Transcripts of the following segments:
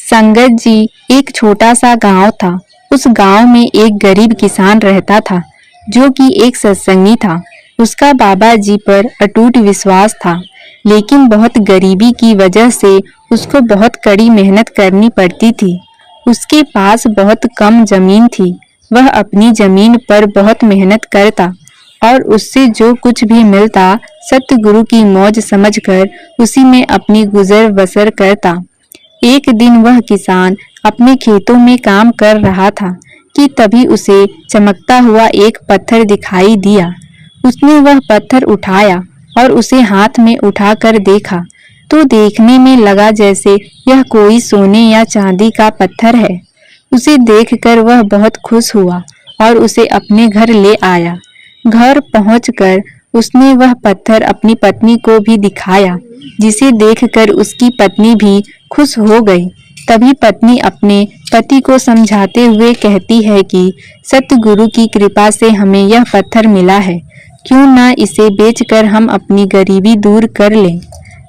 संगत जी, एक छोटा सा गांव था। उस गांव में एक गरीब किसान रहता था जो कि एक सत्संगी था। उसका बाबा जी पर अटूट विश्वास था, लेकिन बहुत गरीबी की वजह से उसको बहुत कड़ी मेहनत करनी पड़ती थी। उसके पास बहुत कम जमीन थी। वह अपनी जमीन पर बहुत मेहनत करता और उससे जो कुछ भी मिलता सतगुरु की मौज समझकर उसी में अपनी गुजर बसर करता। एक दिन वह किसान अपने खेतों में काम कर रहा था कि तभी उसे चमकता हुआ एक पत्थर दिखाई दिया। उसने वह पत्थर उठाया और उसे हाथ में उठाकर देखा तो देखने में लगा जैसे यह कोई सोने या चांदी का पत्थर है। उसे देखकर वह बहुत खुश हुआ और उसे अपने घर ले आया। घर पहुंचकर उसने वह पत्थर अपनी पत्नी को भी दिखाया, जिसे देखकर उसकी पत्नी भी खुश हो गई। तभी पत्नी अपने पति को समझाते हुए कहती है कि सतगुरु की कृपा से हमें यह पत्थर मिला है, क्यों ना इसे बेचकर हम अपनी गरीबी दूर कर लें।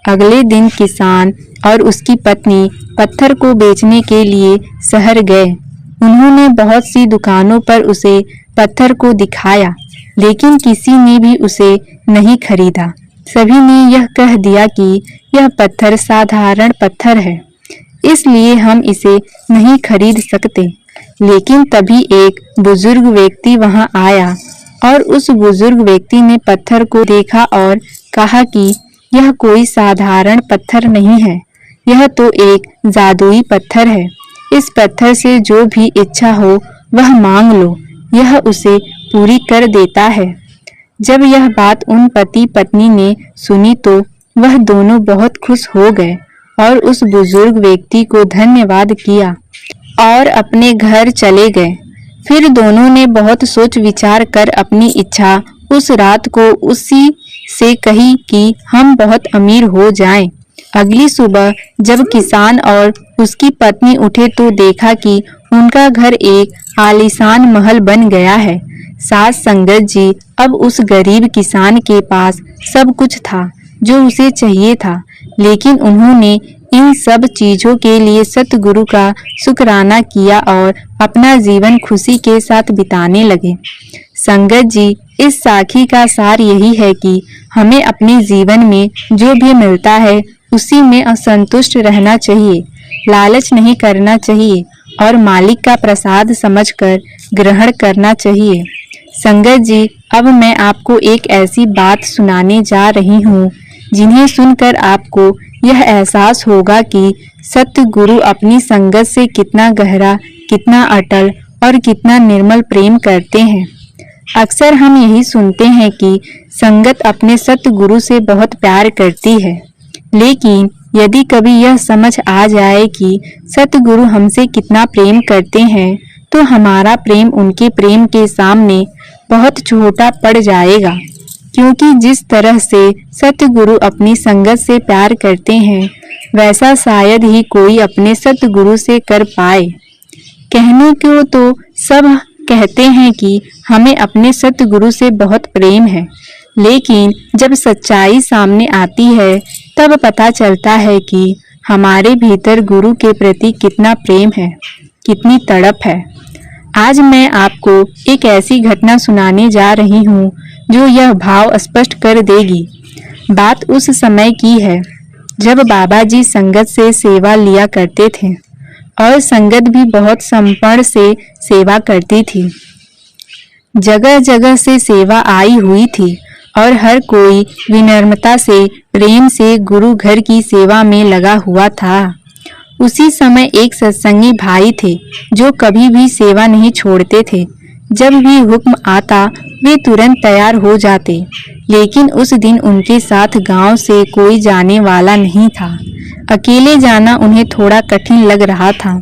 अगले दिन किसान और उसकी पत्नी पत्थर को बेचने के लिए शहर गए। उन्होंने बहुत सी दुकानों पर उसे पत्थर को दिखाया, लेकिन किसी ने भी उसे नहीं खरीदा। सभी ने यह कह दिया कि यह पत्थर साधारण पत्थर है, इसलिए हम इसे नहीं खरीद सकते। लेकिन तभी एक बुजुर्ग व्यक्ति वहां आया और उस बुजुर्ग व्यक्ति ने पत्थर को देखा और कहा कि यह कोई साधारण पत्थर नहीं है, यह तो एक जादुई पत्थर है। इस पत्थर से जो भी इच्छा हो वह मांग लो, यह उसे पूरी कर देता है। जब यह बात उन पति पत्नी ने सुनी तो वह दोनों बहुत खुश हो गए और उस बुजुर्ग व्यक्ति को धन्यवाद किया और अपने घर चले गए। फिर दोनों ने बहुत सोच विचार कर अपनी इच्छा उस रात को उसी से कही कि हम बहुत अमीर हो जाएं। अगली सुबह जब किसान और उसकी पत्नी उठे तो देखा कि उनका घर एक आलीशान महल बन गया है। साथ संगत जी, अब उस गरीब किसान के पास सब कुछ था जो उसे चाहिए था, लेकिन उन्होंने इन सब चीजों के लिए सतगुरु का शुक्राना किया और अपना जीवन खुशी के साथ बिताने लगे। संगत जी, इस साखी का सार यही है कि हमें अपने जीवन में जो भी मिलता है उसी में असंतुष्ट रहना चाहिए, लालच नहीं करना चाहिए और मालिक का प्रसाद समझकर ग्रहण करना चाहिए। संगत जी, अब मैं आपको एक ऐसी बात सुनाने जा रही हूँ जिन्हें सुनकर आपको यह एहसास होगा कि सतगुरु अपनी संगत से कितना गहरा, कितना अटल और कितना निर्मल प्रेम करते हैं। अक्सर हम यही सुनते हैं कि संगत अपने सतगुरु से बहुत प्यार करती है, लेकिन यदि कभी यह समझ आ जाए कि सतगुरु हमसे कितना प्रेम करते हैं तो हमारा प्रेम उनके प्रेम के सामने बहुत छोटा पड़ जाएगा, क्योंकि जिस तरह से सतगुरु अपनी संगत से प्यार करते हैं वैसा शायद ही कोई अपने सतगुरु से कर पाए। कहने को तो सब कहते हैं कि हमें अपने सतगुरु से बहुत प्रेम है, लेकिन जब सच्चाई सामने आती है तब पता चलता है कि हमारे भीतर गुरु के प्रति कितना प्रेम है, कितनी तड़प है। आज मैं आपको एक ऐसी घटना सुनाने जा रही हूँ जो यह भाव स्पष्ट कर देगी। बात उस समय की है जब बाबा जी संगत से सेवा लिया करते थे और संगत भी बहुत समर्पण से सेवा करती थी। जगह जगह से सेवा आई हुई थी और हर कोई विनम्रता से, प्रेम से गुरु घर की सेवा में लगा हुआ था। उसी समय एक सत्संगी भाई थे जो कभी भी सेवा नहीं छोड़ते थे। जब भी हुक्म आता वे तुरंत तैयार हो जाते, लेकिन उस दिन उनके साथ गांव से कोई जाने वाला नहीं था। अकेले जाना उन्हें थोड़ा कठिन लग रहा था,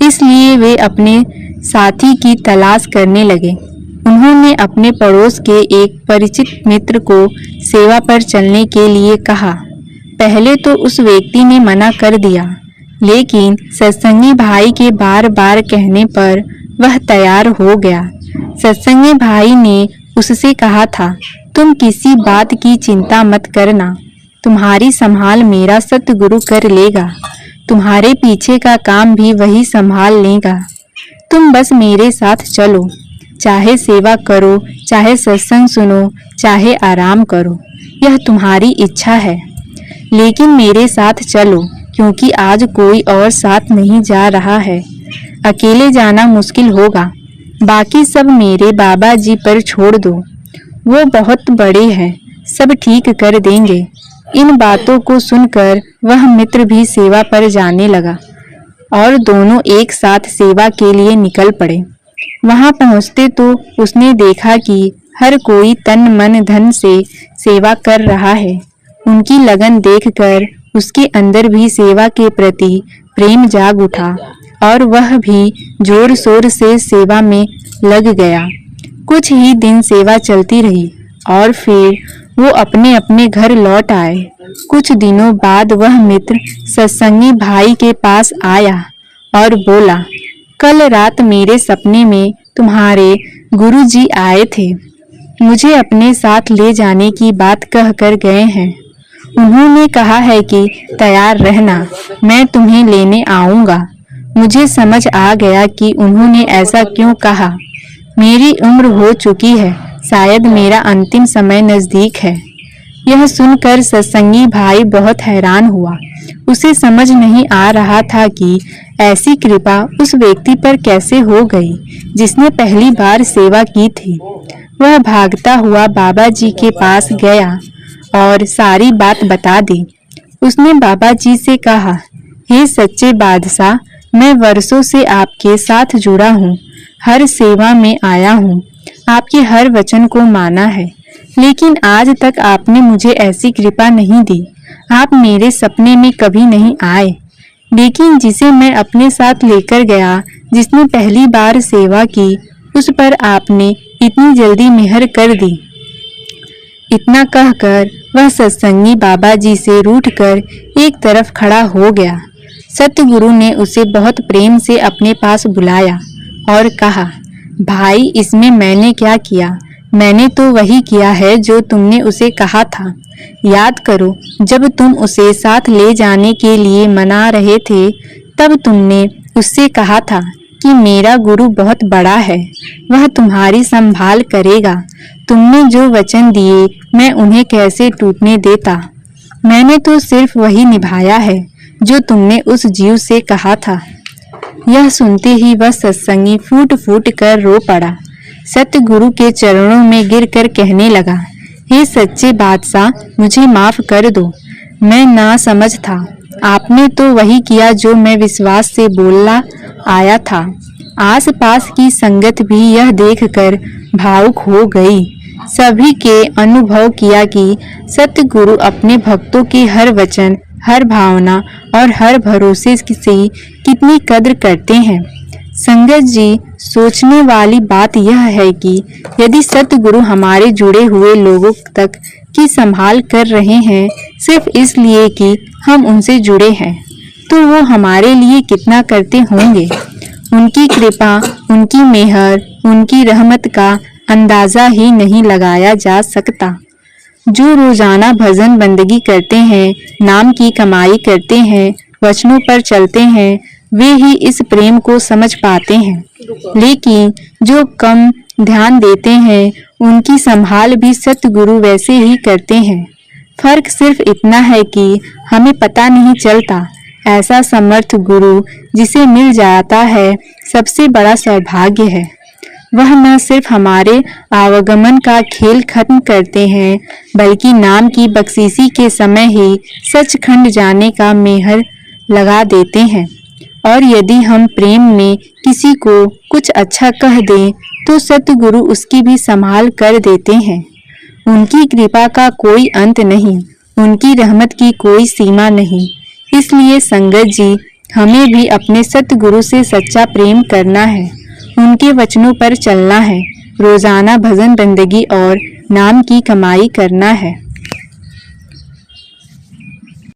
इसलिए वे अपने साथी की तलाश करने लगे। उन्होंने अपने पड़ोस के एक परिचित मित्र को सेवा पर चलने के लिए कहा। पहले तो उस व्यक्ति ने मना कर दिया, लेकिन सत्संगी भाई के बार बार कहने पर वह तैयार हो गया। सत्संगी भाई ने उससे कहा था, तुम किसी बात की चिंता मत करना, तुम्हारी संभाल मेरा सतगुरु कर लेगा। तुम्हारे पीछे का काम भी वही संभाल लेगा। तुम बस मेरे साथ चलो, चाहे सेवा करो, चाहे सत्संग सुनो, चाहे आराम करो, यह तुम्हारी इच्छा है। लेकिन मेरे साथ चलो, क्योंकि आज कोई और साथ नहीं जा रहा है। अकेले जाना मुश्किल होगा। बाकी सब मेरे बाबा जी पर छोड़ दो, वो बहुत बड़े हैं, सब ठीक कर देंगे। इन बातों को सुनकर वह मित्र भी सेवा पर जाने लगा और दोनों एक साथ सेवा के लिए निकल पड़े। वहां पहुंचते तो उसने देखा कि हर कोई तन मन धन से सेवा कर रहा है। उनकी लगन देखकर उसके अंदर भी सेवा के प्रति प्रेम जाग उठा और वह भी जोर शोर से सेवा में लग गया। कुछ ही दिन सेवा चलती रही और फिर वो अपने अपने घर लौट आए। कुछ दिनों बाद वह मित्र सत्संगी भाई के पास आया और बोला, कल रात मेरे सपने में तुम्हारे गुरुजी आए थे। मुझे अपने साथ ले जाने की बात कहकर गए हैं। उन्होंने कहा है कि तैयार रहना, मैं तुम्हें लेने आऊंगा। मुझे समझ आ गया कि उन्होंने ऐसा क्यों कहा। मेरी उम्र हो चुकी है, शायद मेरा अंतिम समय नजदीक है। यह सुनकर सत्संगी भाई बहुत हैरान हुआ। उसे समझ नहीं आ रहा था कि ऐसी कृपा उस व्यक्ति पर कैसे हो गई जिसने पहली बार सेवा की थी। वह भागता हुआ बाबा जी के पास गया और सारी बात बता दी। उसने बाबा जी से कहा, हे सच्चे बादशाह, मैं वर्षों से आपके साथ जुड़ा हूँ, हर सेवा में आया हूँ, आपके हर वचन को माना है, लेकिन आज तक आपने मुझे ऐसी कृपा नहीं दी। आप मेरे सपने में कभी नहीं आए, लेकिन जिसे मैं अपने साथ लेकर गया, जिसने पहली बार सेवा की, उस पर आपने इतनी जल्दी मेहर कर दी। इतना कहकर वह सत्संगी बाबा जी से रूठकर एक तरफ खड़ा हो गया। सतगुरु ने उसे बहुत प्रेम से अपने पास बुलाया और कहा, भाई, इसमें मैंने क्या किया? मैंने तो वही किया है जो तुमने उसे कहा था। याद करो, जब तुम उसे साथ ले जाने के लिए मना रहे थे, तब तुमने उससे कहा था कि मेरा गुरु बहुत बड़ा है, वह तुम्हारी संभाल करेगा। तुमने जो वचन दिए, मैं उन्हें कैसे टूटने देता। मैंने तो सिर्फ वही निभाया है जो तुमने उस जीव से कहा था। यह सुनते ही वह सत्संगी फूट फूट कर रो पड़ा। सतगुरु के चरणों में गिरकर कहने लगा, हे सच्चे बादशाह, मुझे माफ कर दो, मैं ना समझ था। आपने तो वही किया जो मैं विश्वास से बोलना आया था। आसपास की संगत भी यह देखकर भावुक हो गई। सभी के अनुभव किया कि सतगुरु अपने भक्तों के हर वचन, हर भावना और हर भरोसे से कितनी कद्र करते हैं। संगत जी, सोचने वाली बात यह है कि यदि सतगुरु हमारे जुड़े हुए लोगों तक की संभाल कर रहे हैं सिर्फ इसलिए कि हम उनसे जुड़े हैं, तो वो हमारे लिए कितना करते होंगे। उनकी कृपा, उनकी मेहर, उनकी रहमत का अंदाजा ही नहीं लगाया जा सकता। जो रोजाना भजन बंदगी करते हैं, नाम की कमाई करते हैं, वचनों पर चलते हैं, वे ही इस प्रेम को समझ पाते हैं। लेकिन जो कम ध्यान देते हैं, उनकी संभाल भी सतगुरु वैसे ही करते हैं। फर्क सिर्फ इतना है कि हमें पता नहीं चलता। ऐसा समर्थ गुरु जिसे मिल जाता है, सबसे बड़ा सौभाग्य है। वह न सिर्फ हमारे आवागमन का खेल खत्म करते हैं, बल्कि नाम की बख्शीशी के समय ही सचखंड जाने का मेहर लगा देते हैं। और यदि हम प्रेम में किसी को कुछ अच्छा कह दें, तो सतगुरु उसकी भी संभाल कर देते हैं। उनकी कृपा का कोई अंत नहीं, उनकी रहमत की कोई सीमा नहीं। इसलिए संगत जी, हमें भी अपने सतगुरु से सच्चा प्रेम करना है, उनके वचनों पर चलना है, रोजाना भजन बंदगी और नाम की कमाई करना है।